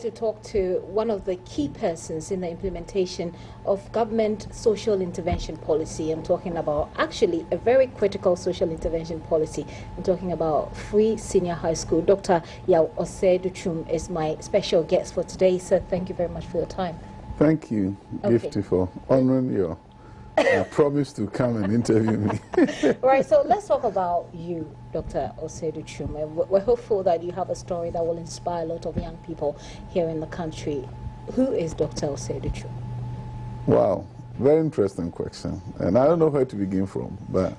here to talk to one of the key persons in the implementation of government social intervention policy. I'm talking about actually a very critical social intervention policy. I'm talking about free senior high school. Dr. Adutwum is my special guest for today. So thank you very much for your time. Thank you, Gifty, for honoring your promise to come and interview me. Right, so let's talk about you, Dr. Adutwum. We're hopeful that you have a story that will inspire a lot of young people here in the country. Who is Dr. Adutwum? Wow, very interesting question. And I don't know where to begin from, but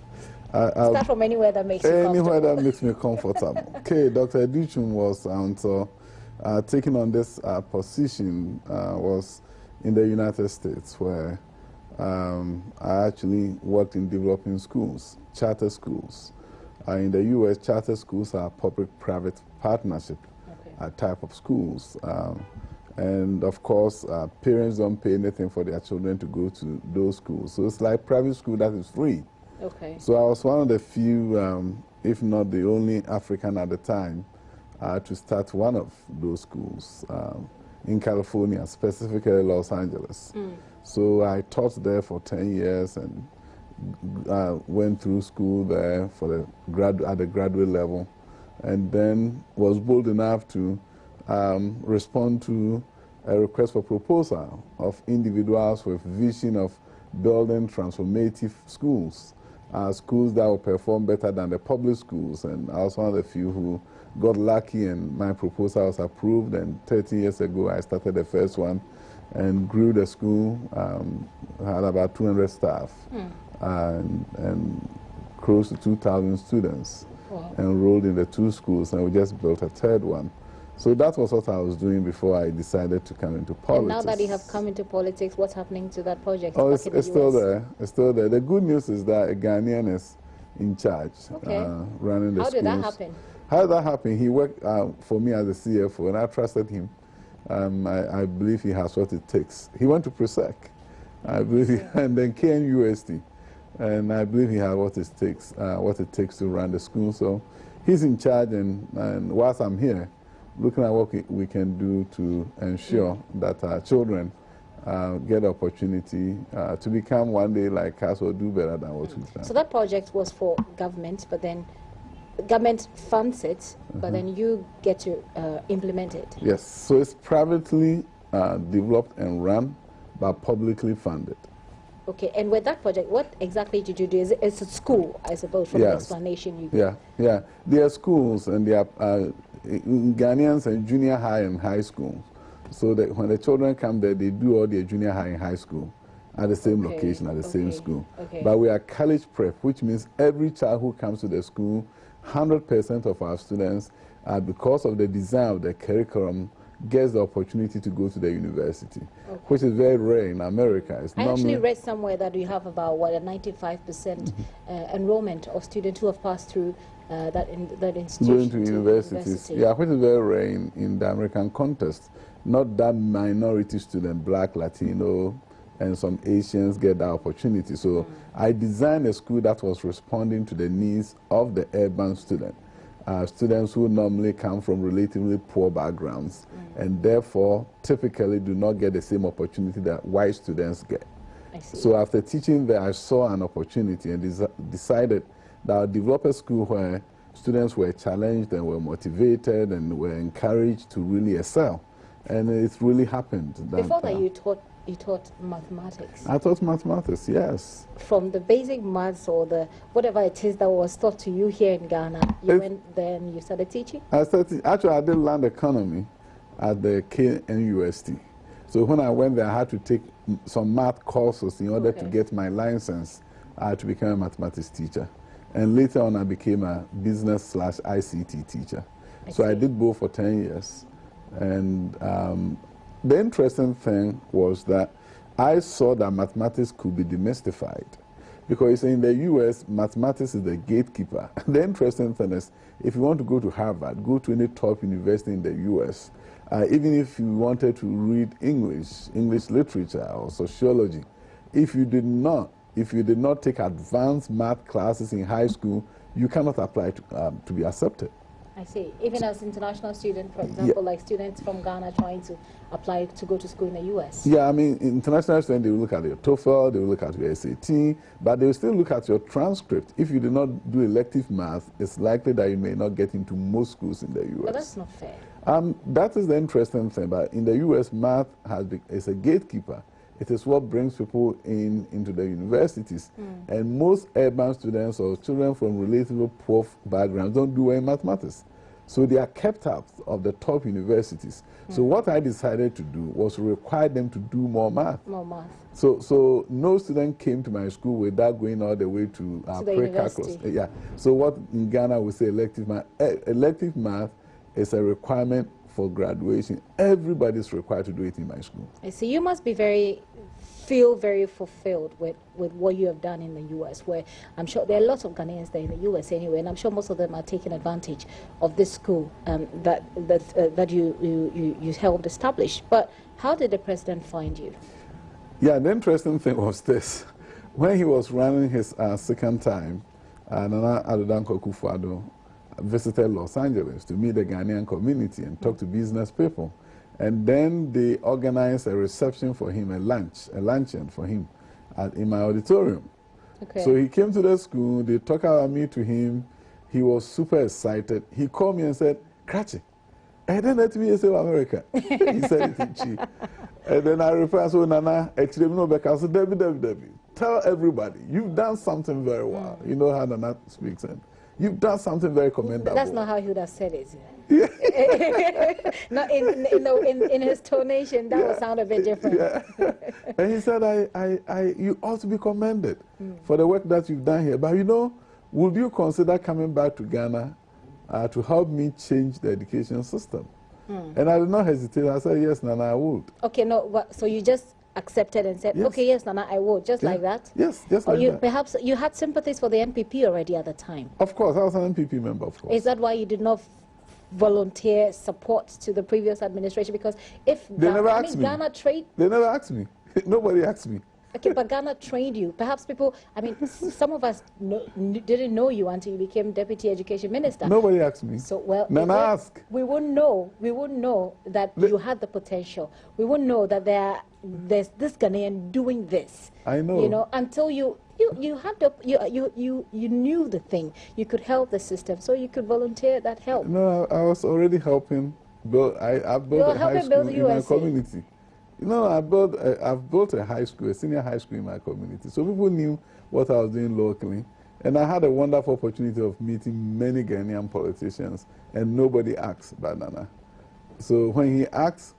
I'll start from anywhere that makes you comfortable. Anywhere that makes me comfortable. Okay, Dr. Adutwum was taking on this position was in the United States, where I actually worked in developing schools, charter schools. In the U.S., charter schools are public-private partnership type of schools. And of course, parents don't pay anything for their children to go to those schools. So it's like private school that is free. Okay. So I was one of the few, if not the only African at the time, to start one of those schools in California, specifically Los Angeles. So I taught there for 10 years and went through school there for at the graduate level, and then was bold enough to respond to a request for proposal of individuals with vision of building transformative schools, schools that will perform better than the public schools. And I was one of the few who got lucky and my proposal was approved, and 30 years ago I started the first one and grew the school, had about 200 staff and close to 2,000 students enrolled in the two schools, and we just built a third one. So that was what I was doing before I decided to come into politics. And now that you have come into politics, what's happening to that project? Oh, it's still there. It's still there. The good news is that a Ghanaian is in charge, running the schools. How did that happen? How did that happen? He worked for me as a CFO, and I trusted him. I believe he has what it takes. He went to PRESEC, I believe, and then KNUST, and I believe he has what it takes to run the school. So he's in charge, and whilst I'm here, looking at what we can do to ensure that our children get the opportunity to become one day like us or do better than what we've done. So that project was for government, but then government funds it, but then you get to implement it. Yes, so it's privately developed and run, but publicly funded. Okay, and with that project, what exactly did you do? It's a school, I suppose, from the explanation you gave. Yeah. There are schools, and there are Ghanaians and junior high and high school. So that when the children come there, they do all their junior high and high school at the same location, at the same school. But we are college prep, which means every child who comes to the school, 100% of our students, because of the design of the curriculum, gets the opportunity to go to the university, which is very rare in America. I actually read somewhere that you have about, what, a 95% enrollment of students who have passed through that institution. Going to universities. Yeah, which is very rare in the American context. Not that minority student, Black, Latino, and some Asians get that opportunity. So I designed a school that was responding to the needs of the urban student. Students who normally come from relatively poor backgrounds and therefore typically do not get the same opportunity that white students get. I see. So after teaching there, I saw an opportunity and decided that I'll develop a school where students were challenged and were motivated and were encouraged to really excel. And it's really happened. Before that, you taught mathematics. I taught mathematics, yes. From the basic maths or the whatever it is that was taught to you here in Ghana, you went there and you started teaching? Actually, I did land economy at the KNUST. So when I went there, I had to take some math courses in order to get my license to become a mathematics teacher. And later on, I became a business/ICT teacher. So I did both for 10 years. And the interesting thing was that I saw that mathematics could be demystified. Because in the US, mathematics is the gatekeeper. The interesting thing is, if you want to go to Harvard, go to any top university in the US, even if you wanted to read English literature or sociology, if you did not take advanced math classes in high school, you cannot apply to be accepted. I see. Even as international students, for example, like students from Ghana trying to apply to go to school in the U.S. Yeah, I mean, international students, they will look at your TOEFL, they will look at your SAT, but they will still look at your transcript. If you do not do elective math, it's likely that you may not get into most schools in the U.S. But that's not fair. That is the interesting thing. But in the U.S., math is a gatekeeper. It is what brings people into the universities. And most urban students or children from relatively poor backgrounds don't do well in mathematics. So they are kept out of the top universities. So what I decided to do was require them to do more math. More math. So no student came to my school without going all the way to pre-calculus. Yeah. So what in Ghana we say elective math. Elective math is a requirement for graduation. Everybody's required to do it in my school. I see. You must be feel very fulfilled with what you have done in the U.S., where I'm sure there are lots of Ghanaians there in the U.S. anyway, and I'm sure most of them are taking advantage of this school that you helped establish. But how did the president find you? Yeah, the interesting thing was this. When he was running his second time, Nana Adutwum visited Los Angeles to meet the Ghanaian community and talk to business people. And then they organized a reception for him, a luncheon for him in my auditorium. Okay. So he came to the school, they talked about me to him. He was super excited. He called me and said, Krachi, I don't let me say America. He said it in Chi. And then I replied, so Nana, actually, no, I said, Debbie, tell everybody, you've done something very well. You know how Nana speaks, and you've done something very commendable. That's not how he would have said it. Not in his tonation, that would sound a bit different. Yeah. And he said, you ought to be commended for the work that you've done here. But you know, would you consider coming back to Ghana to help me change the education system? And I did not hesitate. I said, yes, Nana, I would. Okay, no, so you just accepted and said, yes. Okay, yes, Nana, I would, just like that? Yes, just like that. Perhaps you had sympathies for the NPP already at the time. Of course, I was an NPP member, of course. Is that why you did not volunteer support to the previous administration? Because if they never asked me. Ghana trade... They never asked me. Nobody asked me. Okay, but Ghana trained you. Perhaps people, I mean, some of us didn't know you until you became Deputy Education Minister. Nobody asked me. So, well, Nana ask. We wouldn't know that you had the potential. We wouldn't know that there's this Ghanaian doing this. I know. You know, until you had you knew the thing. You could help the system, so you could volunteer that help. No, I was already helping build. I built a high school in my community. You know, I've built a high school, a senior high school in my community. So people knew what I was doing locally. And I had a wonderful opportunity of meeting many Ghanaian politicians, and nobody asked about Nana. So when he asked,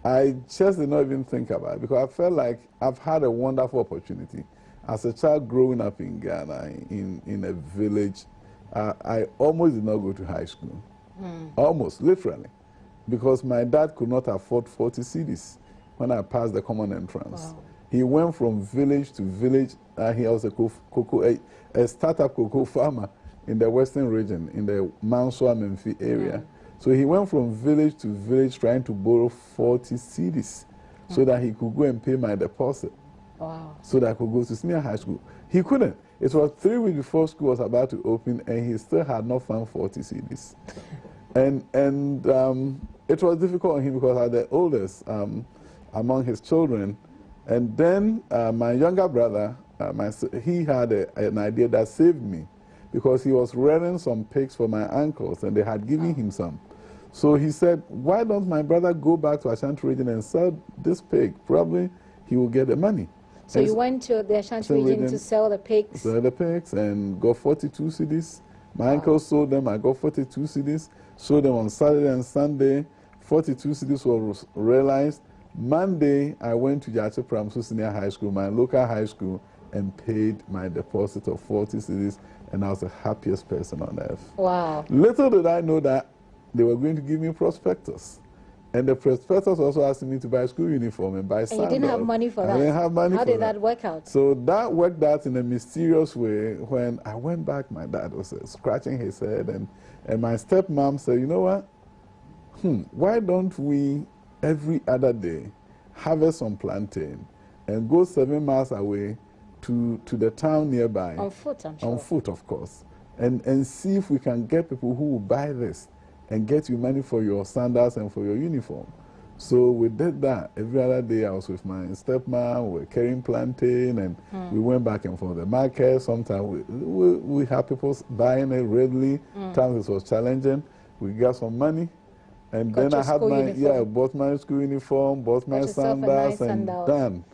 I just did not even think about it, because I felt like I've had a wonderful opportunity. As a child growing up in Ghana, in a village, I almost did not go to high school. Almost, literally. Because my dad could not afford 40 cedis when I passed the common entrance. Wow. He went from village to village. He was a startup cocoa farmer in the western region, in the Mansour Memphis area. So he went from village to village trying to borrow 40 cedis so that he could go and pay my deposit. Wow. So that I could go to senior high school. He couldn't. It was 3 weeks before school was about to open, and he still had not found 40 cedis. And it was difficult on him because I was the oldest among his children. And then my younger brother, he had an idea that saved me, because he was rearing some pigs for my uncles, and they had given him some. So he said, why don't my brother go back to Ashanti region and sell this pig? Probably he will get the money. So you went to the Ashanti region to sell the pigs? Sell the pigs and got 42 cedis. My uncle sold them, I got 42 cedis. Sold them on Saturday and Sunday. 42 cedis were realized. Monday, I went to Yache Pramso Senior High School, my local high school, and paid my deposit of 40 cedis, and I was the happiest person on earth. Wow. Little did I know that they were going to give me prospectus. And the prospectus also asked me to buy a school uniform and buy sandals. And you didn't have money for that? I didn't have money for that. How did that work out? So that worked out in a mysterious way. When I went back, my dad was scratching his head, and my stepmom said, you know what? Why don't we, every other day, harvest some plantain and go 7 miles away to the town nearby. On foot, I'm sure. On foot, of course. and see if we can get people who will buy this and get you money for your sandals and for your uniform. So we did that. Every other day I was with my stepmom, we were carrying plantain, and we went back and forth the market. Sometimes we had people buying it readily. Times it was challenging. We got some money. And then I had my, bought my school uniform, bought my sandals, and done.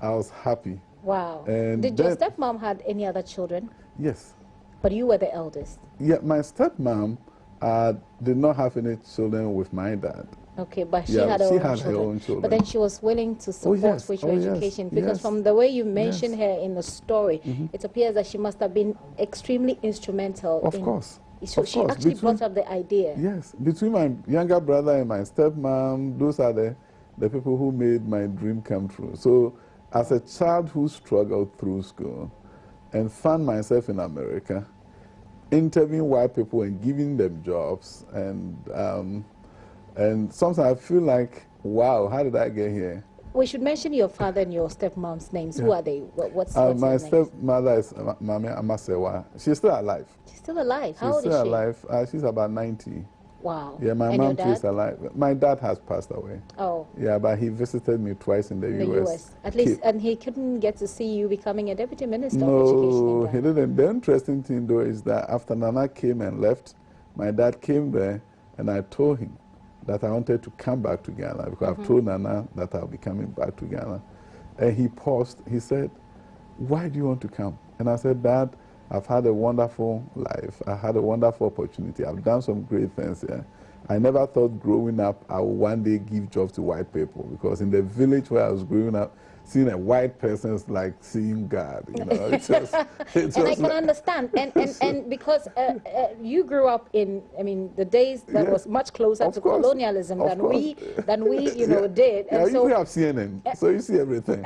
I was happy. Wow. And did your stepmom had any other children? Yes. But you were the eldest? Yeah, my stepmom did not have any children with my dad. Okay, but she had her own children. But then she was willing to support for your education, because from the way you mentioned her in the story, it appears that she must have been extremely instrumental. Of course. So she actually brought up the idea. Yes, between my younger brother and my stepmom, those are the people who made my dream come true. So as a child who struggled through school and found myself in America, interviewing white people and giving them jobs, and sometimes I feel like, wow, how did I get here? We should mention your father and your stepmom's names. Who are they? What's my stepmother is Mame Amasewa. She's still alive. She's still alive? How old is she? She's still alive. She's about 90. Wow. Yeah, my mom too is alive. My dad has passed away. Oh. Yeah, but he visited me twice in the US. At least, and he couldn't get to see you becoming a deputy minister of education. No, he didn't. The interesting thing, though, is that after Nana came and left, my dad came there, and I told him that I wanted to come back to Ghana, because I've told Nana that I'll be coming back to Ghana. And he paused. He said, "Why do you want to come?" And I said, "Dad, I've had a wonderful life. I had a wonderful opportunity. I've done some great things here. I never thought growing up I would one day give jobs to white people, because in the village where I was growing up, seeing a white person is like seeing God. You know, and I can understand. And because you grew up in, I mean, the days that was much closer to colonialism than we did. And so you have CNN, so you see everything.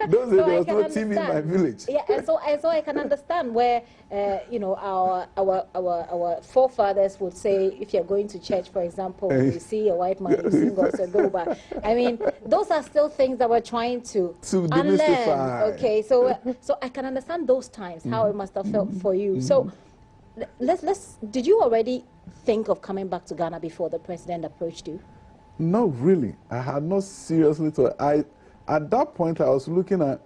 Those days there was no TV in my village. Yeah, and so I can understand where our forefathers would say, if you're going to church, for example, you see a white man, you sing also go by. I mean, those are still things that we're trying to unlearn. Okay, so I can understand those times, how it must have felt for you. So did you already think of coming back to Ghana before the president approached you? No, really. I had not seriously thought. At that point, I was looking at,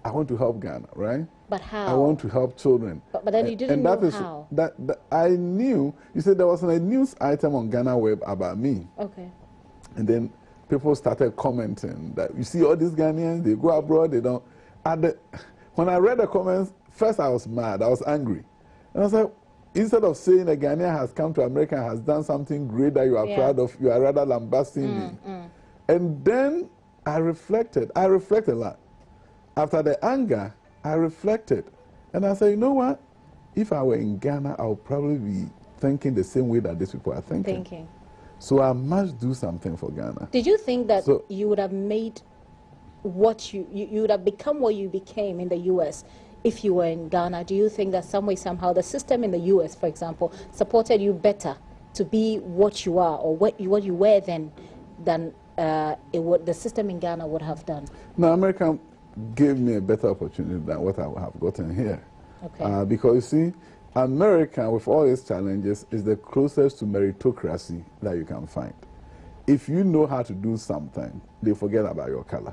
I want to help Ghana, right? But how? I want to help children. But then you didn't know how. That I knew. You said there was a news item on Ghana Web about me. Okay. And then people started commenting that, you see all these Ghanaians, they go abroad, they don't. When I read the comments, first I was mad, I was angry. And I was like, instead of saying a Ghanaian has come to America and has done something great that you are proud of, you are rather lambasting me. And then I reflected a lot. After the anger, I reflected. And I said, you know what? If I were in Ghana, I would probably be thinking the same way that these people are thinking. So I must do something for Ghana. Did you think that you would have made what you would have become what you became in the U.S. if you were in Ghana? Do you think that some way, somehow, the system in the U.S., for example, supported you better to be what you are or what you were then than the system in Ghana would have done? No, America gave me a better opportunity than what I would have gotten here. Okay. Because you see, America, with all its challenges, is the closest to meritocracy that you can find. If you know how to do something, they forget about your color.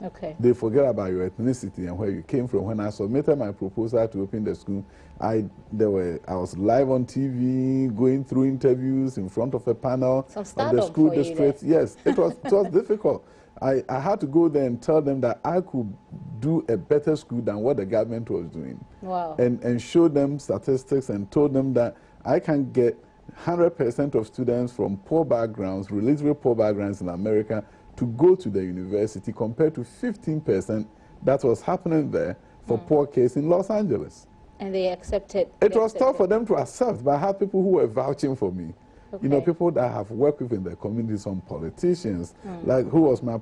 Okay. They forget about your ethnicity and where you came from. When I submitted my proposal to open the school, I was live on TV, going through interviews in front of a panel of the school district. Yes, it was difficult. I had to go there and tell them that I could do a better school than what the government was doing. Wow. And show them statistics and told them that I can get 100% of students from poor backgrounds, relatively poor backgrounds in America, to go to the university compared to 15% that was happening there for poor kids in Los Angeles. And they accepted. It was tough for them to accept, but I had people who were vouching for me. Okay. You know, people that I have worked with in the community, some politicians, like who was my,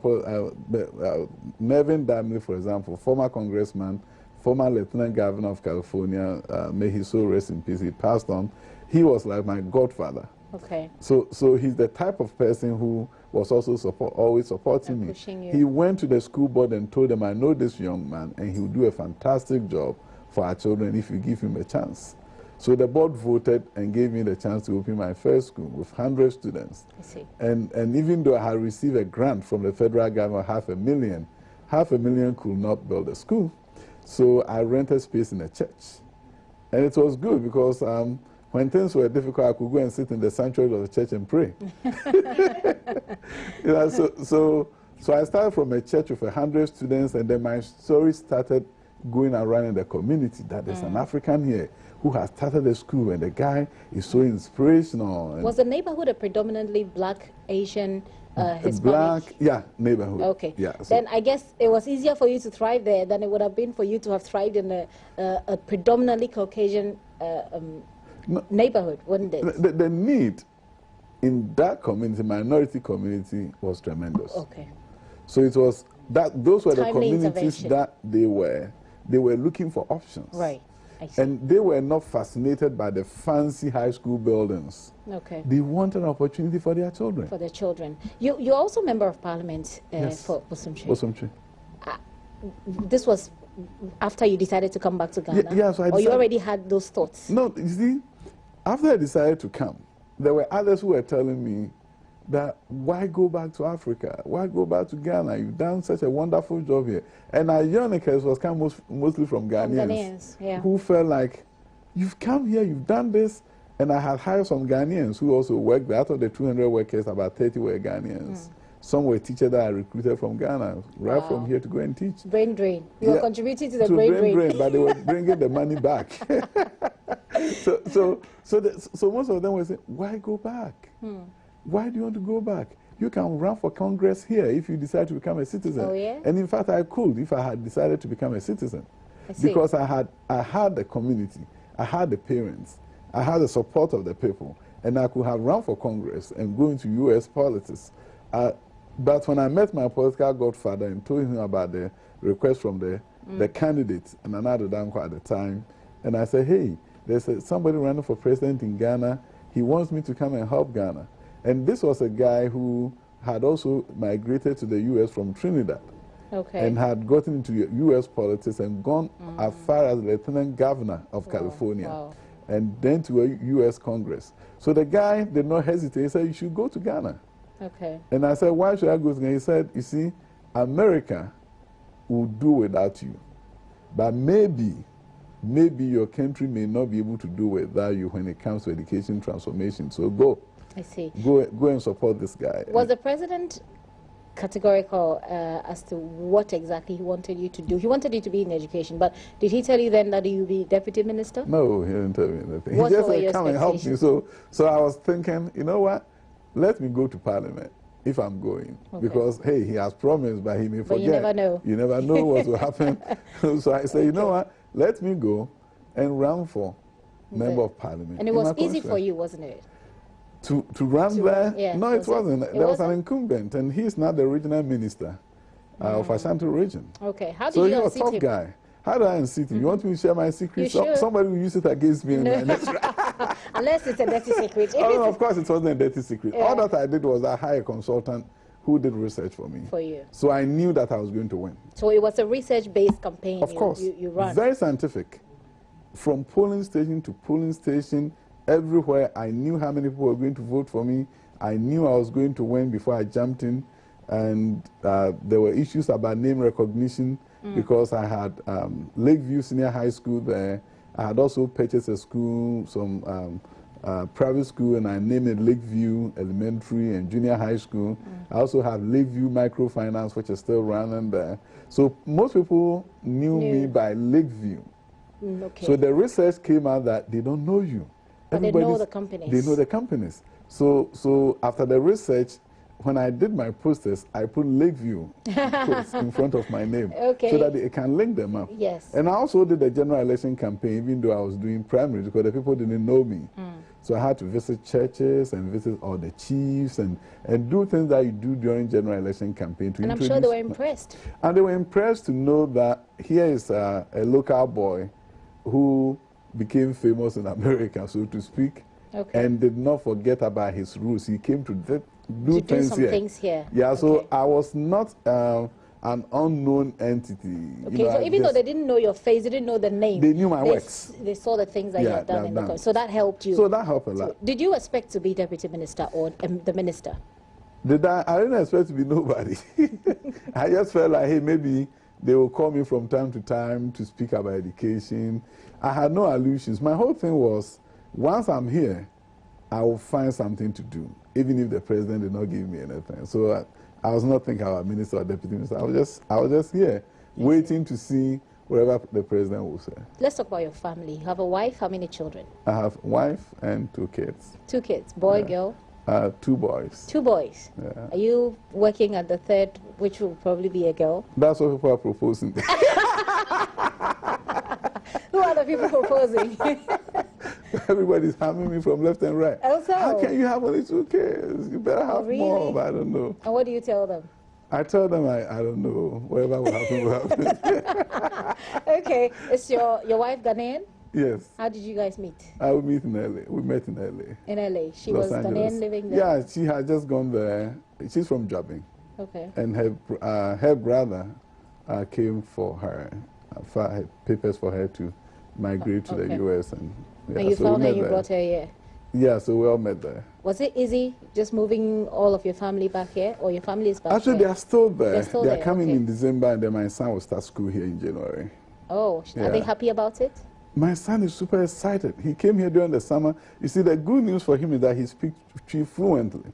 Mervyn Damley, for example, former congressman, former lieutenant governor of California, may he so rest in peace, he passed on. He was like my godfather. Okay. So he's the type of person who was also always supporting me. He went to the school board and told them, I know this young man, and he'll do a fantastic job for our children if you give him a chance. So the board voted and gave me the chance to open my first school with 100 students. I see. And even though I had received a grant from the federal government, $500,000 could not build a school. So I rented space in a church. And it was good because when things were difficult, I could go and sit in the sanctuary of the church and pray. You know, so I started from a church with 100 students, and then my story started going around in the community that there's an African here who has started a school, and the guy is so inspirational. Was the neighborhood a predominantly black, Asian, Hispanic? Black, yeah, neighborhood. Okay. Yeah, so then I guess it was easier for you to thrive there than it would have been for you to have thrived in a predominantly Caucasian neighborhood, wouldn't it? The need in that community, minority community, was tremendous. Okay. So it was that those were Timely the communities that they were looking for options. Right. I see. And they were not fascinated by the fancy high school buildings. Okay. They wanted an opportunity for their children. For their children. You're also a member of parliament Yes. for Bosomtwe. Bosomtwe. This was after you decided to come back to Ghana? Yeah, so I or you decided- already had those thoughts? No, you see, after I decided to come, there were others who were telling me that why go back to Africa? Why go back to Ghana? You've done such a wonderful job here. And our Yonikers was come mostly from Ghanaians, yeah. who felt like, you've come here, you've done this. And I had hired some Ghanaians who also worked there. Out of the 200 workers, about 30 were Ghanaians. Some were teachers that I recruited from Ghana, right from here to go and teach. Brain drain. You were contributing to the to brain drain. but they were bringing the money back. so most of them were saying, why go back? Why do you want to go back? You can run for Congress here if you decide to become a citizen. Oh, yeah? And in fact, I could if I had decided to become a citizen. I see. Because I had the community, I had the parents, I had the support of the people, and I could have run for Congress and go into U.S. politics. But when I met my political godfather and told him about the request from the candidate, and Nana Danko at the time, and I said, hey, there's somebody running for president in Ghana. He wants me to come and help Ghana. And this was a guy who had also migrated to the U.S. from Trinidad. Okay. And had gotten into U.S. politics and gone as far as lieutenant governor of California. Wow. And then to a U.S. Congress. So the guy did not hesitate. He said, you should go to Ghana. Okay. And I said, why should I go to Ghana? He said, you see, America will do without you. But maybe your country may not be able to do without you when it comes to education transformation. So go. I see. Go and support this guy. Was the president categorical as to what exactly he wanted you to do? He wanted you to be in education, but did he tell you then that you'll be deputy minister? No, he didn't tell me anything. What He just were said, your come and help me. So I was thinking, you know what? Let me go to parliament if I'm going. Okay. Because, hey, he has promised, but he may forget. But you never know. You never know what will happen. So I said, you know what? Let me go and run for member of parliament. And it was easy for you, wasn't it? To run there? Yeah. No, it wasn't. It There was an wasn't? incumbent, and he's not the regional minister of Ashanti region. Okay. How did So you he was a unseat tough him? guy. How do I unseat him? You want me to share my secrets? You should. Somebody will use it against me in my next round. Unless it's a dirty secret. Oh, no, of course, it wasn't a dirty secret. Yeah. All that I did was I hired a consultant who did research for me. For you. So I knew that I was going to win. So it was a research-based campaign. Of course. You ran. Very scientific. From polling station to polling station, everywhere, I knew how many people were going to vote for me. I knew I was going to win before I jumped in. And there were issues about name recognition because I had Lakeview Senior High School there. I had also purchased a school, some private school, and I named it Lakeview Elementary and Junior High School. I also have Lakeview Microfinance, which is still running there. So most people knew me by Lakeview. Okay. So the research came out that they don't know you. But they know the companies. They know the companies. So after the research, when I did my posters, I put Lakeview quotes in front of my name so that it can link them up. Yes. And I also did the general election campaign, even though I was doing primary, because the people didn't know me. So I had to visit churches and visit all the chiefs and do things that you do during general election campaign. And I'm sure they were impressed. And they were impressed to know that here is a local boy who became famous in America, so to speak, and did not forget about his roots. He came to do some things here. Yeah, so I was not an unknown entity. Okay, so even though they didn't know your face, they didn't know the name, they knew my works. They saw the things that you had done in the country. So that helped you. So that helped a lot. So did you expect to be deputy minister or the minister? I didn't expect to be nobody. I just felt like, hey, maybe they will call me from time to time to speak about education. I had no illusions. My whole thing was, once I'm here, I will find something to do, even if the president did not give me anything. So I was not thinking about minister or deputy minister. I was just here, waiting to see whatever the president will say. Let's talk about your family. You have a wife. How many children? I have a wife and 2 kids. 2 kids, boy, girl? 2 boys. 2 boys. Yeah. Are you working at the third, which will probably be a girl? That's what people are proposing. Who are the people proposing? Everybody's hammering me from left and right. Also, how can you have only 2 kids? You better have more. But I don't know. And what do you tell them? I tell them I don't know. Whatever will happen, will happen. Okay. Is your wife Ghanaian? Yes. How did you guys meet? We met in LA. We met in LA. In LA. She Los was Angeles. Ghanaian living there? Yeah, she had just gone there. She's from Jobbing. Okay. And her brother came for her, had papers for her to migrate to the U.S. And you found her and you brought her here? Yeah, so we all met there. Was it easy just moving all of your family back here, or your family is back Actually, here? they are still there. They are coming okay. in December, and then my son will start school here in January. Oh, are they happy about it? My son is super excited. He came here during the summer. You see, the good news for him is that he speaks Twi fluently.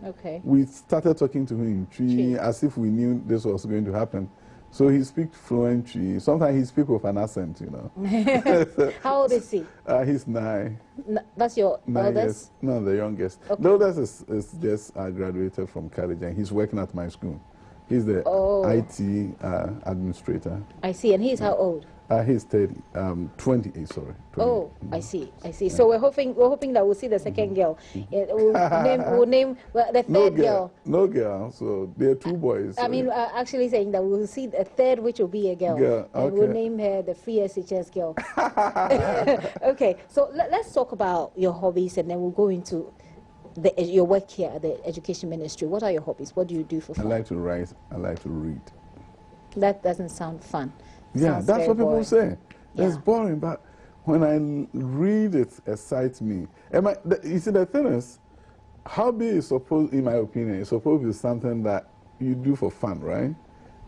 Okay. We started talking to him in Twi as if we knew this was going to happen. So he speaks fluent Twi. Sometimes he speaks with an accent, you know. How old is he? He's 9. That's your 9 eldest? years. No, the youngest. Okay. The oldest is just graduated from college, and he's working at my school. He's the IT administrator. I see. And he's how old? He's 28, sorry. 20. Oh, I see. Yeah. So we're hoping that we'll see the second girl. We'll name the third girl. No girl. So there are 2 boys. I mean, actually saying that we'll see the third, which will be a girl. Okay. And we'll name her the free SHS girl. Okay. So let's talk about your hobbies, and then we'll go into your work here at the education ministry. What are your hobbies? What do you do for fun? I like to write. I like to read. That doesn't sound fun. Yeah, that's what people say. It's boring, but when I read, it excites me. You see, the thing is, hobby is supposed, in my opinion, is supposed to be something that you do for fun, right?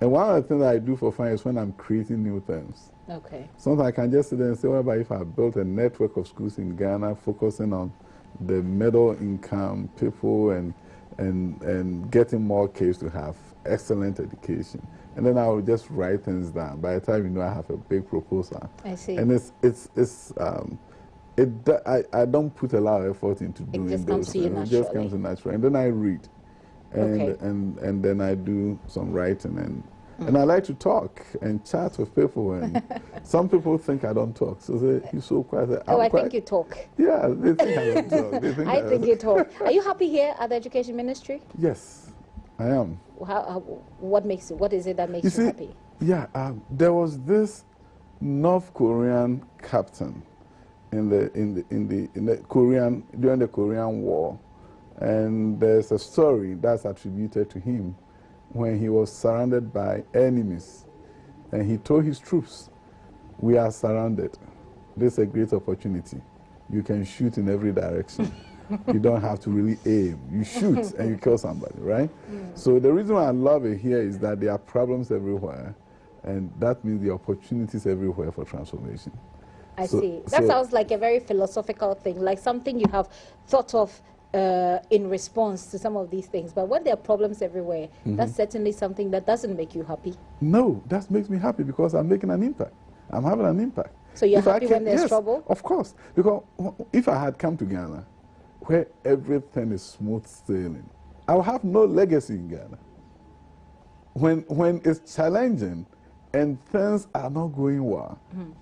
And one of the things that I do for fun is when I'm creating new things. Okay. Sometimes I can just sit there and say, well, but if I built a network of schools in Ghana focusing on the middle income people and getting more kids to have excellent education. And then I will just write things down. By the time you know, I have a big proposal. I see. And I don't put a lot of effort into doing those things. It just comes to naturally. And then I read, and then I do some writing, and I like to talk and chat with people. And some people think I don't talk, so they, you're so quiet. I think you talk. Yeah, they think I don't talk. They think I think you talk. Are you happy here at the education ministry? Yes, I am. What is it that makes you happy? Yeah, there was this North Korean captain in the Korean during the Korean War, and there's a story that's attributed to him when he was surrounded by enemies, and he told his troops, "We are surrounded. This is a great opportunity. You can shoot in every direction." You don't have to really aim. You shoot and you kill somebody, right? So the reason why I love it here is that there are problems everywhere, and that means the opportunities everywhere for transformation. I see. That sounds like a very philosophical thing, like something you have thought of in response to some of these things. But when there are problems everywhere, that's certainly something that doesn't make you happy. No, that makes me happy because I'm making an impact. I'm having an impact. So you're happy when there's trouble? Of course. Because if I had come to Ghana, where everything is smooth sailing, I will have no legacy in Ghana. When it's challenging and things are not going well,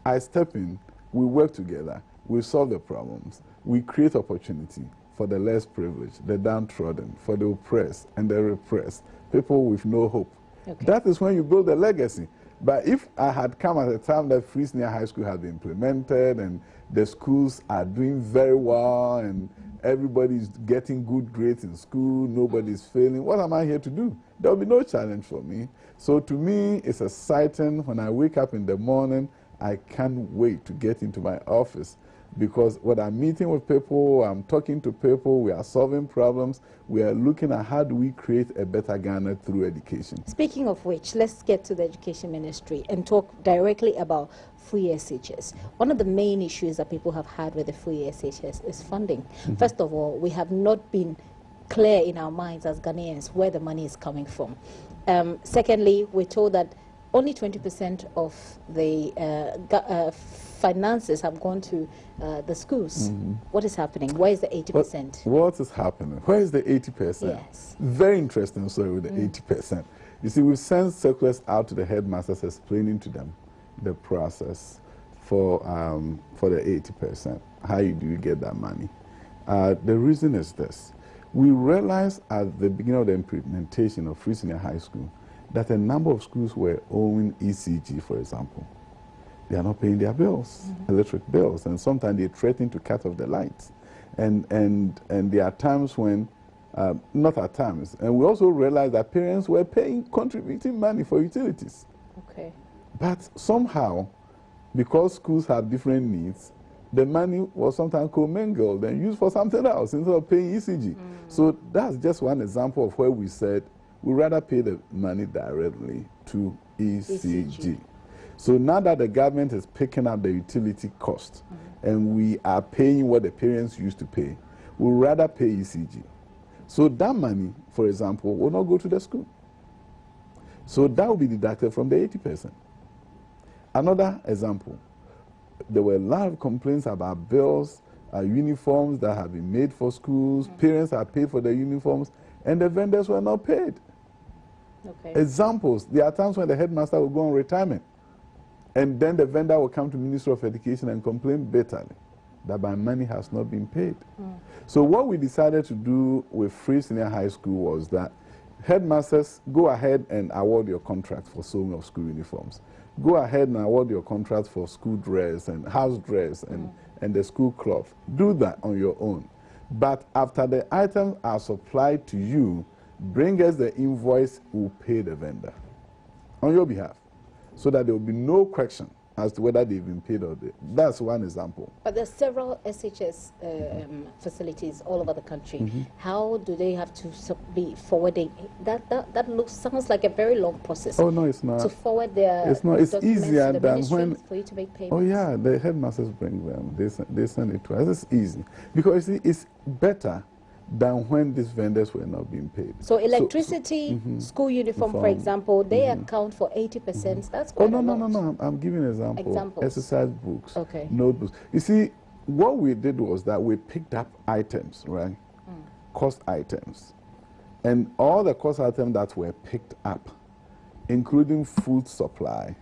I step in, we work together, we solve the problems, we create opportunity for the less privileged, the downtrodden, for the oppressed and the repressed, people with no hope. Okay. That is when you build a legacy. But if I had come at a time that free senior high school had been implemented and the schools are doing very well and everybody's getting good grades in school, nobody's failing, what am I here to do? There will be no challenge for me. So to me, it's exciting when I wake up in the morning. I can't wait to get into my office because when I'm meeting with people, I'm talking to people, we are solving problems, we are looking at how do we create a better Ghana through education. Speaking of which, let's get to the Education Ministry and talk directly about free SHS. One of the main issues that people have had with the free SHS is funding. First of all, we have not been clear in our minds as Ghanaians where the money is coming from. Secondly, we're told that only 20% of the finances have gone to the schools. What is happening? Where is the 80%? What is happening? Where is the 80%? Yes. Very interesting story with the 80%. You see, we've sent circulars out to the headmasters explaining to them the process for the 80%. How do you get that money? The reason is this. We realized at the beginning of the implementation of free senior high school that a number of schools were owing ECG, for example. They are not paying their bills, electric bills, and sometimes they threaten to cut off the lights. And there are times when, not at times, and we also realized that parents were contributing money for utilities. Okay. But somehow, because schools have different needs, the money was sometimes commingled and used for something else instead of paying ECG. So that's just one example of where we said we'd rather pay the money directly to ECG. So now that the government is picking up the utility cost and we are paying what the parents used to pay, we'd rather pay ECG. So that money, for example, will not go to the school. So that will be deducted from the 80%. Another example, there were a lot of complaints about bills, uniforms that have been made for schools, parents have paid for the uniforms, and the vendors were not paid. Okay. Examples, there are times when the headmaster will go on retirement, and then the vendor will come to the Ministry of Education and complain bitterly that my money has not been paid. So what we decided to do with free senior high school was that headmasters, go ahead and award your contract for sewing of school uniforms. Go ahead and award your contract for school dress and house dress and the school cloth. Do that on your own. But after the items are supplied to you, bring us the invoice, we'll pay the vendor on your behalf so that there will be no question as to whether they've been paid or not. That's one example. But there's several SHS facilities all over the country. How do they have to be forwarding? That sounds like a very long process. Oh no, it's not. To forward their it's not. It's easier to the than when for you to make payments. Oh yeah, the headmasters bring them. They send it to us. It's easy because it's better than when these vendors were not being paid. So electricity, school uniform, for example, they account for 80%. That's quite a lot. No. I'm giving an example. Examples. Exercise books, okay, notebooks. You see, what we did was that we picked up items, right? Cost items. And all the cost items that were picked up, including food supply,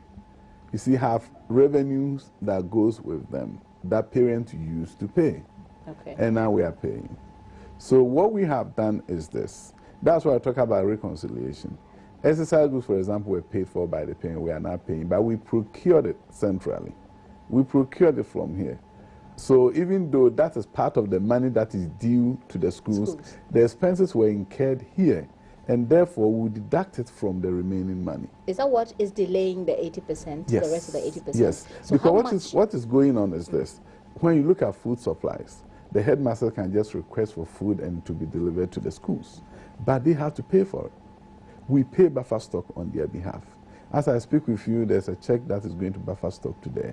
you see, have revenues that goes with them that parents used to pay. Okay. And now we are paying. So what we have done is this. That's why I talk about reconciliation. Exercise books, for example, were paid for by the parent. We are not paying, but we procured it centrally. We procured it from here. So even though that is part of the money that is due to the schools, the expenses were incurred here, and therefore we deduct it from the remaining money. Is that what is delaying the 80%, yes. the rest of the 80%? Yes, so because what is going on is this. When you look at food supplies, the headmaster can just request for food and to be delivered to the schools, but they have to pay for it. We pay buffer stock on their behalf. As I speak with you, there's a check that is going to buffer stock today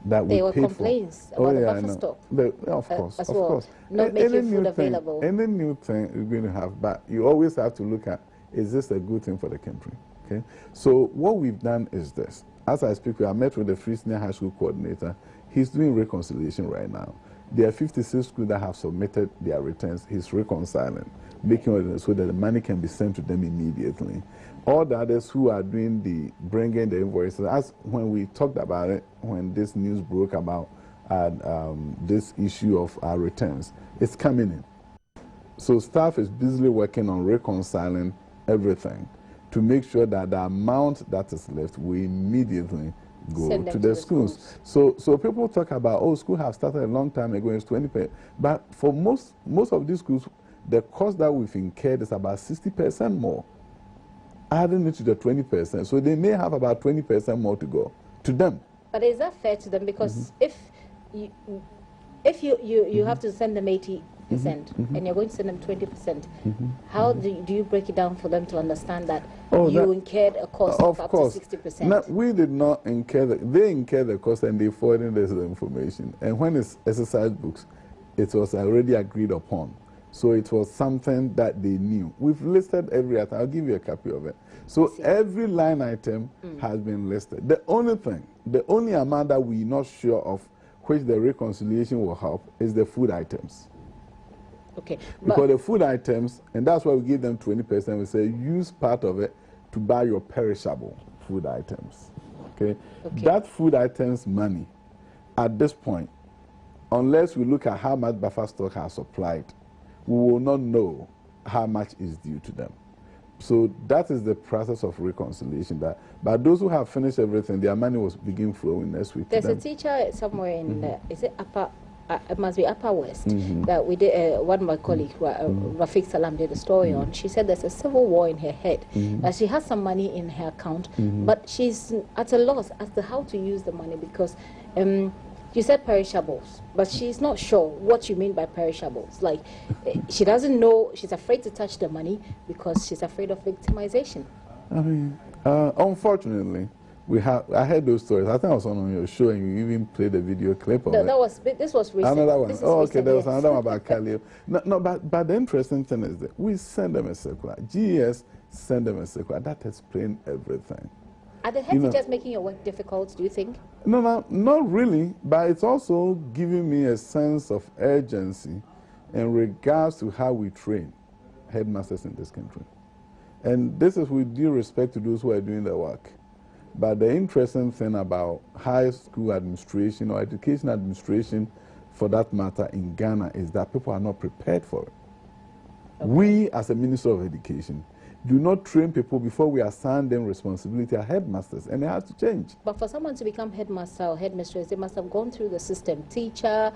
that we there were paid complaints for. about the buffer stock. Of course, as of well. course. Not making food available. Any new thing is going to have, but you always have to look at, is this a good thing for the country? Okay. So what we've done is this. As I speak, I met with the Free Senior High School coordinator. He's doing reconciliation right now. There are 56 schools that have submitted their returns. He's reconciling, making it so that the money can be sent to them immediately. All the others who are doing bringing the invoices, as when we talked about it, when this news broke about this issue of our returns, it's coming in. So staff is busily working on reconciling everything. to make sure that the amount that is left will immediately go to the schools. So people talk about, oh, school have started a long time ago, it's 20%. But for most of these schools, the cost that we've incurred is about 60% more, adding it to the 20%. So they may have about 20% more to go to them. But is that fair to them? Because if you have to send them 80%, and you're going to send them 20%, how do you break it down for them to understand that you incurred a cost of up to 60%? No, we did not incur they incurred the cost and they forwarded us the information. And when it's exercise books, it was already agreed upon. So it was something that they knew. We've listed every item. I'll give you a copy of it. So every line item has been listed. The only amount that we're not sure of, which the reconciliation will help, is the food items. Okay. Because the food items, and that's why we give them 20%, we say use part of it to buy your perishable food items. Okay? That food items money, at this point, unless we look at how much buffer stock has supplied, we will not know how much is due to them. So that is the process of reconciliation. But those who have finished everything, their money will begin flowing next week. There's a teacher somewhere in is it Upper? It must be Upper West that we did. One of my colleagues, Rafiq Salam, did a story on. She said there's a civil war in her head. She has some money in her account, but she's at a loss as to how to use the money because. You said perishables, but she's not sure what you mean by perishables. Like, she doesn't know, she's afraid to touch the money because she's afraid of victimization. I mean, unfortunately, I heard those stories. I think I was on your show and you even played a video clip of it. This was recent. Another one. Okay, recent, there was another one about Khalil. But the interesting thing is that we send them a circular. GES send them a circular. That explains everything. Are the head teachers making your work difficult, do you think? No, not really, but it's also giving me a sense of urgency in regards to how we train headmasters in this country. And this is with due respect to those who are doing the work. But the interesting thing about high school administration or education administration, for that matter, in Ghana, is that people are not prepared for it. Okay. We, as a Minister of Education, do not train people before we assign them responsibility as headmasters, and it has to change. But for someone to become headmaster or headmistress, they must have gone through the system. Become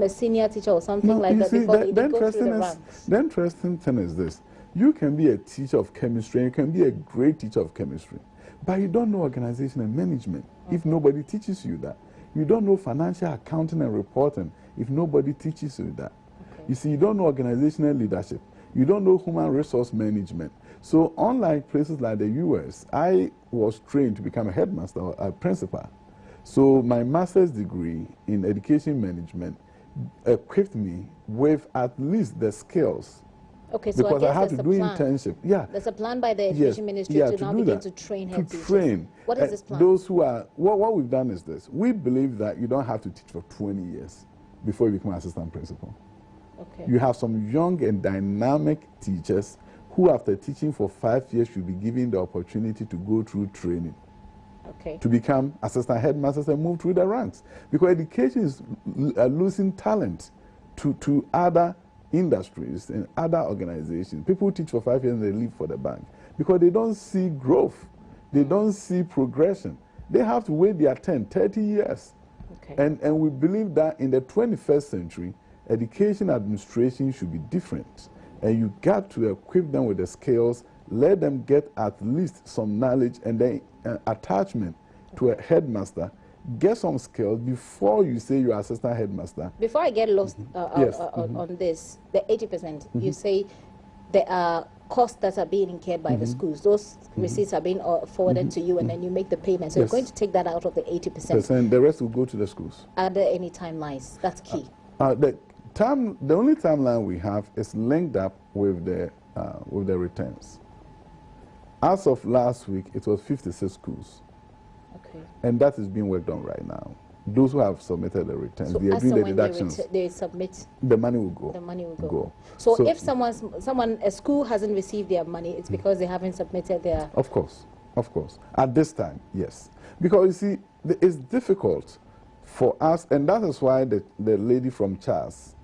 a senior teacher or something like that before they go through the ranks. The interesting thing is this. You can be a teacher of chemistry, you can be a great teacher of chemistry, but you don't know organization and management if nobody teaches you that. You don't know financial accounting and reporting if nobody teaches you that. You see, you don't know organizational leadership. You don't know human resource management. So unlike places like the US, I was trained to become a headmaster or a principal. So my master's degree in education management equipped me with at least the skills. Okay, so because I had to do internship. Yeah. There's a plan by the education ministry to now begin to train head teachers. What is this plan? Those who are, what we've done is this. We believe that you don't have to teach for 20 years before you become an assistant principal. Okay. You have some young and dynamic teachers who, after teaching for 5 years, should be given the opportunity to go through training. Okay. To become assistant headmasters and move through the ranks. Because education is losing talent to other industries and other organizations. People teach for 5 years and they leave for the bank because they don't see growth. They don't see progression. They have to wait their 10, 30 years. Okay. And we believe that in the 21st century, education administration should be different. And you got to equip them with the skills, let them get at least some knowledge and then attachment to a headmaster. Get some skills before you say you're assistant headmaster. Before I get lost on this, the 80%, you say there are costs that are being incurred by the schools. Those receipts are being forwarded to you and then you make the payment. So you're going to take that out of the 80%. The rest will go to the schools. Are there any timelines? That's key. The only timeline we have is linked up with the returns. As of last week, it was 56 schools. Okay. And that is being worked on right now. Those who have submitted the returns, so they are doing the deductions. They submit. The money will go. The money will go. So if a school hasn't received their money, it's because they haven't submitted their. Of course. At this time, yes, because you see, it's difficult for us, and that is why the lady from Charles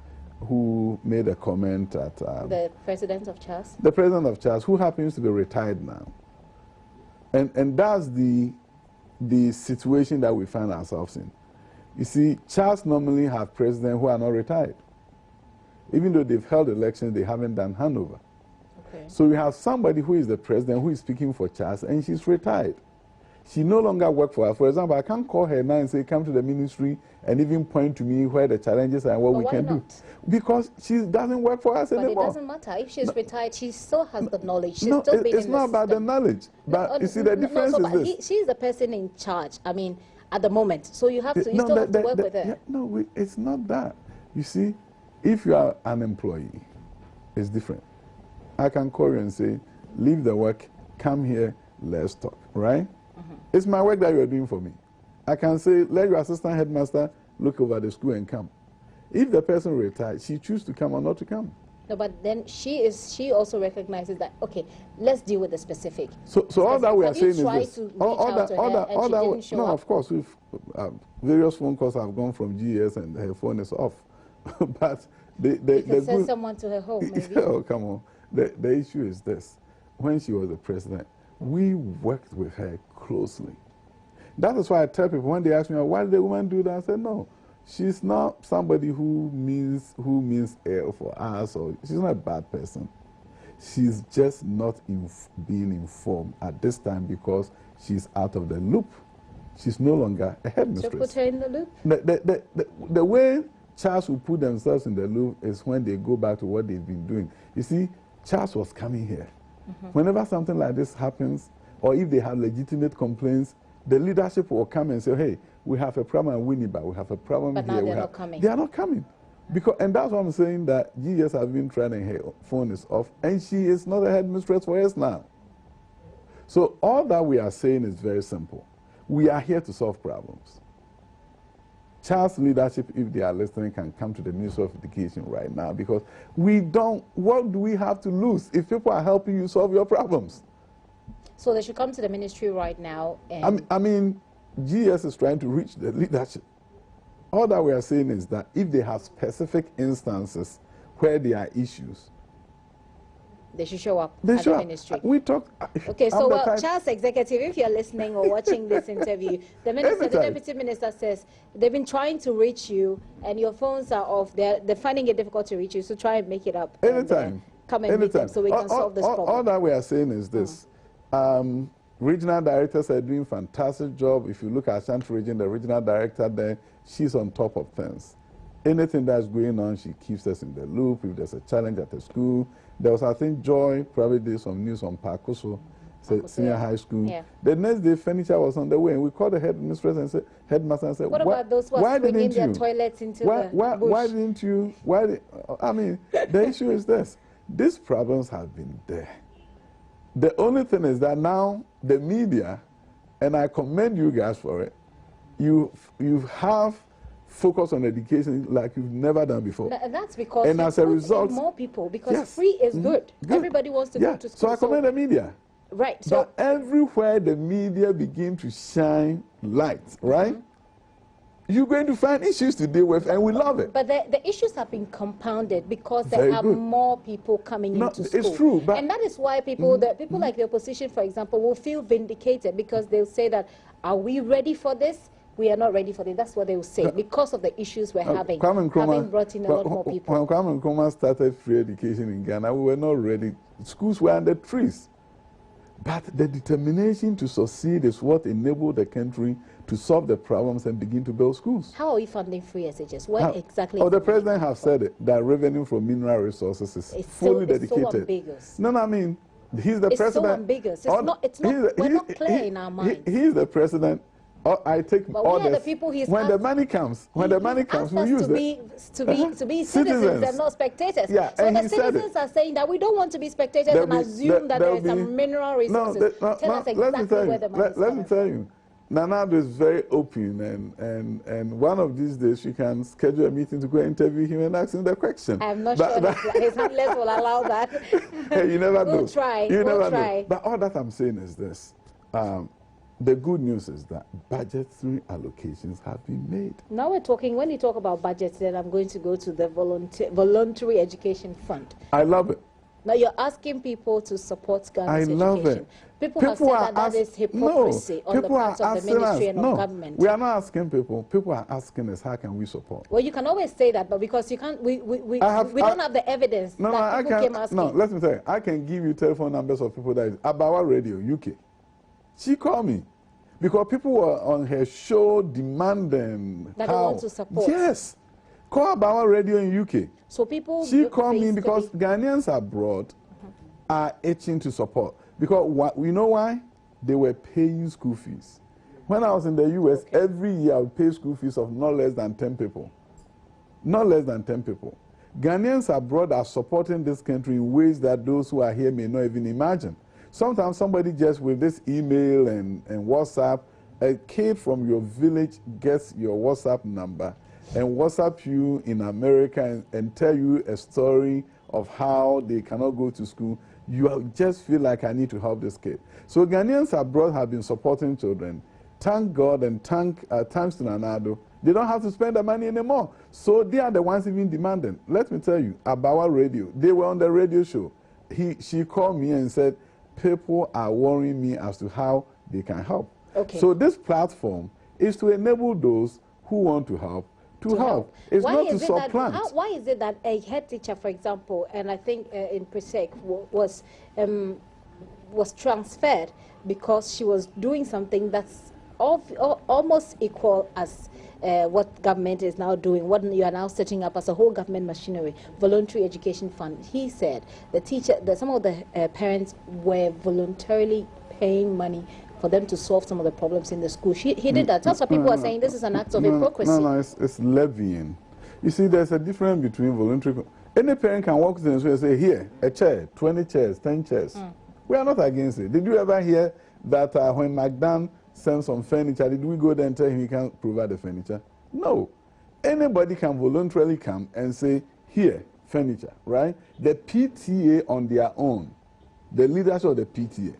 who made a comment at the president of CHAS. The president of CHAS, who happens to be retired now, and that's the situation that we find ourselves in. You see, CHAS normally have presidents who are not retired. Even though they've held elections, they haven't done handover. Okay. So we have somebody who is the president who is speaking for CHAS, and she's retired. She no longer works for us. For example, I can't call her now and say, come to the ministry and even point to me where the challenges are and what we can do. Because she doesn't work for us anymore. But it doesn't matter. If she's retired, she still has the knowledge. She's no, still being it's not about the knowledge. But you see, the difference is this. She's the person in charge, I mean, at the moment. So you have to, you still have to work with her. Yeah, no, it's not that. You see, if you are an employee, it's different. I can call you and say, leave the work, come here, let's talk, right? It's my work that you are doing for me. I can say, let your assistant headmaster look over the school and come. If the person retired, she chooses to come or not to come. No, but then she also recognizes that, okay, let's deal with the specific. So all that we are saying is this. No, of course, we've, various phone calls have gone from GS and her phone is off. But you can send someone to her home, maybe. Oh, come on. The issue is this. When she was the president, we worked with her closely. That is why I tell people when they ask me, why did the woman do that? I said, no, she's not somebody who means ill for us, or she's not a bad person. She's just not being informed at this time because she's out of the loop. She's no longer a headmistress. So put her in the loop? The way CHAS will put themselves in the loop is when they go back to what they've been doing. You see, CHAS was coming here. Whenever something like this happens, or if they have legitimate complaints, the leadership will come and say, hey, we have a problem in Winneba, we have a problem here. But now they're not coming. They are not coming. And that's why I'm saying that GS has been trying and her phone is off, and she is not a headmistress for us now. So all that we are saying is very simple. We are here to solve problems. CHAS leadership, if they are listening, can come to the Ministry of Education right now, because what do we have to lose if people are helping you solve your problems? So they should come to the ministry right now. And I mean, GS is trying to reach the leadership. All that we are saying is that if they have specific instances where there are issues, they should show up at the ministry. We talk. Okay, so CHAS executive, if you're listening or watching this interview, the deputy minister says they've been trying to reach you and your phones are off. They're finding it difficult to reach you, so try and make it up. Anytime. Come and meet them so we can solve this problem. All that we are saying is this. Regional directors are doing a fantastic job. If you look at Ashanti region, the regional director there, she's on top of things. Anything that's going on, she keeps us in the loop. If there's a challenge at the school, there was, I think, Joy probably did some news on Pakoso, senior high school. Yeah. The next day, furniture was on the way, and we called the headmaster and said, "What about those who are bringing their toilets into the bush? Why didn't you? I mean, the issue is this: these problems have been there. The only thing is that now the media, and I commend you guys for it, you have focus on education like you've never done before. And that's because and as a result, more people, because free is good. Everybody wants to go to school. So I commend the media. Right. So but everywhere the media begin to shine light, right? You're going to find issues to deal with, and we love it. But the issues have been compounded because there are more people coming into school. It's true. But and that is why people like the opposition, for example, will feel vindicated because they'll say that, are we ready for this? We are not ready for this. That's what they will say because of the issues we're having brought in a lot more people. When Kwame Nkrumah started free education in Ghana, we were not ready. Schools were under trees. But the determination to succeed is what enabled the country to solve the problems and begin to build schools. How are we funding free SHS? Where exactly? The president has said it, that revenue from mineral resources is fully dedicated. It's so ambiguous. No, I mean, he's the president. It's so ambiguous. We're not clear in our minds. He's the president. I take orders. The people when the money comes, we use it. To be citizens and not spectators. Yeah, so the citizens are saying that we don't want to be spectators and assume that there is some mineral resources. Tell us exactly where the money is coming from. Let me tell you. Nanado is very open, and one of these days you can schedule a meeting to go interview him and ask him the question. I'm not sure his handlers will allow that. You never know. We'll try. You never know. But all that I'm saying is this. the good news is that budgetary allocations have been made. Now we're talking, when you talk about budgets, then I'm going to go to the voluntary education fund. I love it. Now you're asking people to support Ghana's education. I love it. People have said that is hypocrisy on the part of the ministry and of government. We are not asking people. People are asking us, how can we support? Well, you can always say that, but because you can't, we don't have the evidence that people came asking. No, let me tell you, I can give you telephone numbers of people that is Abawa Radio, UK. She called me because people were on her show demanding that they want to support. Yes. Call Abawa Radio in UK. So people... She called me because Ghanaians abroad are itching to support. Because you know why? They were paying school fees. When I was in the US, every year I would pay school fees of not less than 10 people. Not less than 10 people. Ghanaians abroad are supporting this country in ways that those who are here may not even imagine. Sometimes somebody just with this email and WhatsApp, a kid from your village gets your WhatsApp number and WhatsApp you in America and tell you a story of how they cannot go to school. You just feel like, I need to help this kid. So Ghanaians abroad have been supporting children. Thank God and thanks to Nanado, they don't have to spend the money anymore. So they are the ones even demanding. Let me tell you, Abawa Radio, they were on the radio show. She called me and said, people are worrying me as to how they can help. Okay. So this platform is to enable those who want to help to help. It's not to supplant. Why is it that a head teacher, for example, and I think in Presec was transferred because she was doing something that's almost equal as what government is now doing, what you are now setting up as a whole government machinery, voluntary education fund. He said some of the parents were voluntarily paying money for them to solve some of the problems in the school. He did that. That's what people are saying. This is an act of hypocrisy. No, it's levying. You see, there's a difference between voluntary. Any parent can walk to the school and say, here, a chair, 20 chairs, 10 chairs. We are not against it. Did you ever hear that when McDan sent some furniture, did we go there and tell him he can't provide the furniture? No. Anybody can voluntarily come and say, here, furniture, right? The PTA on their own, the leaders of the PTA,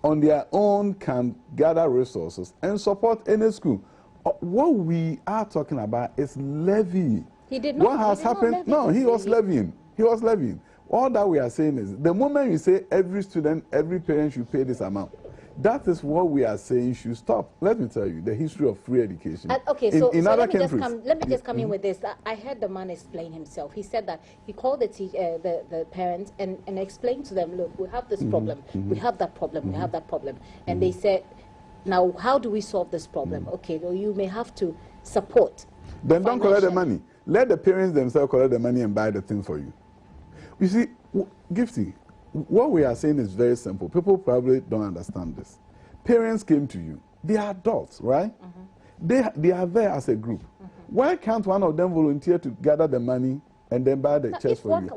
on their own can gather resources and support any school. What we are talking about is levy. He did not. What has happened? No, he was levying. He was levying. All that we are saying is, the moment you say every student, every parent should pay this amount, that is what we are saying should stop. Let me tell you, the history of free education. Okay, so let me just come in with this. I heard the man explain himself. He said that he called the parents and explained to them, look, we have this problem, we have that problem, we have that problem. And they said, now how do we solve this problem? Okay, well, you may have to support. Then don't collect the money. Let the parents themselves collect the money and buy the thing for you. You see, Gifty, what we are saying is very simple. People probably don't understand this. Parents came to you. They are adults, right? They are there as a group. Why can't one of them volunteer to gather the money and then buy the chairs for you?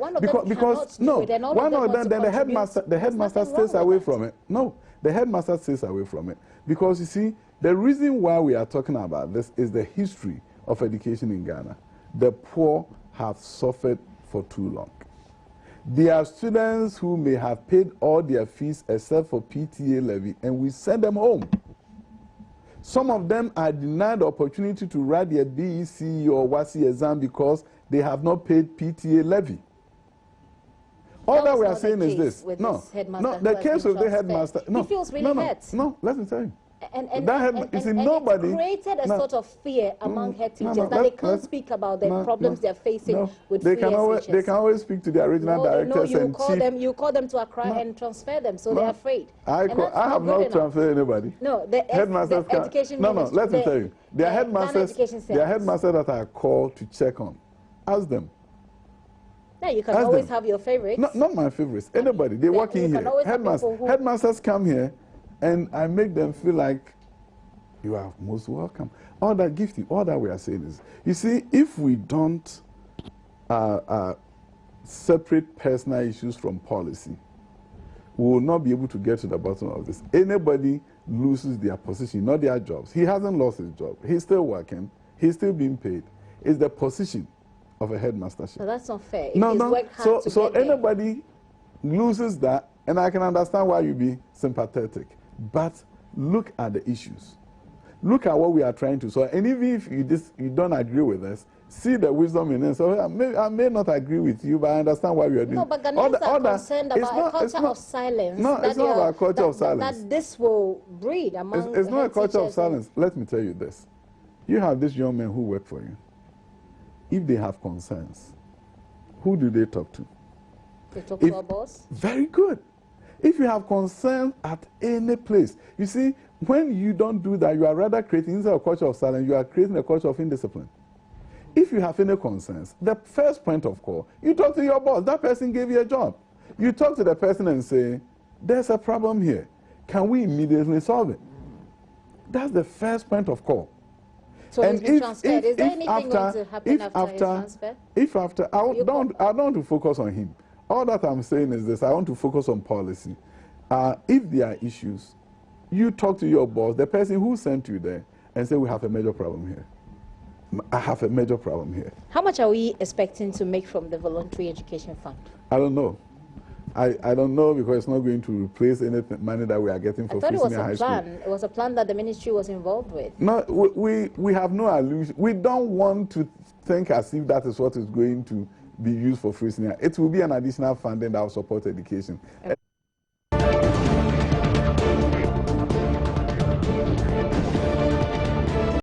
Because one of them, then the headmaster stays away from it. No, the headmaster stays away from it. Because you see, the reason why we are talking about this is the history of education in Ghana. The poor have suffered for too long. There are students who may have paid all their fees except for PTA levy, and we send them home. Some of them are denied the opportunity to write their BEC or WASI exam because they have not paid PTA levy. All that we are saying is this. No, the case of the headmaster. No, he feels really hurt. No, let me tell you. And it created a sort of fear among head teachers that they can't speak about the problems they're facing with free SHS. They can always speak to their regional directors and chief. You call them to Accra and transfer them, so they're afraid. I have not transferred anybody. No, the headmasters education No, let me tell you. There are headmasters that are called to check on. Ask them. Yeah, you can always have your favorites. Not my favorites. Anybody. They work in here. Headmasters come here. And I make them feel like you are most welcome. All that Gifty, all that we are saying is, you see, if we don't separate personal issues from policy, we will not be able to get to the bottom of this. Anybody loses their position, not their jobs. He hasn't lost his job. He's still working. He's still being paid. It's the position of a headmastership. So that's not fair. So anybody loses that, and I can understand why you be sympathetic. But look at the issues. Look at what we are trying to solve. And even if you don't agree with us, see the wisdom in it. So I may not agree with you, but I understand why we are doing. No, but Ghanaians are concerned about a culture of silence. No, it's not about a culture of silence. That this will breed among It's not a culture of silence. Let me tell you this. You have these young men who work for you. If they have concerns, who do they talk to? They talk to our boss. Very good. If you have concerns at any place, you see, when you don't do that, you are rather creating, instead of a culture of silence, you are creating a culture of indiscipline. If you have any concerns, the first point of call, you talk to your boss. That person gave you a job. You talk to the person and say, there's a problem here. Can we immediately solve it? That's the first point of call. So he's been transferred. Is there anything going to happen after his transfer? I don't want to focus on him. All that I'm saying is this: I want to focus on policy. If there are issues, you talk to your boss, the person who sent you there, and say, we have a major problem here. I have a major problem here. How much are we expecting to make from the voluntary education fund? I don't know. I don't know, because it's not going to replace any money that we are getting for free senior high school. It was a plan that the ministry was involved with. No, we have no illusion. We don't want to think as if that is what is going to be used for free senior. It will be an additional funding that will support education. Okay.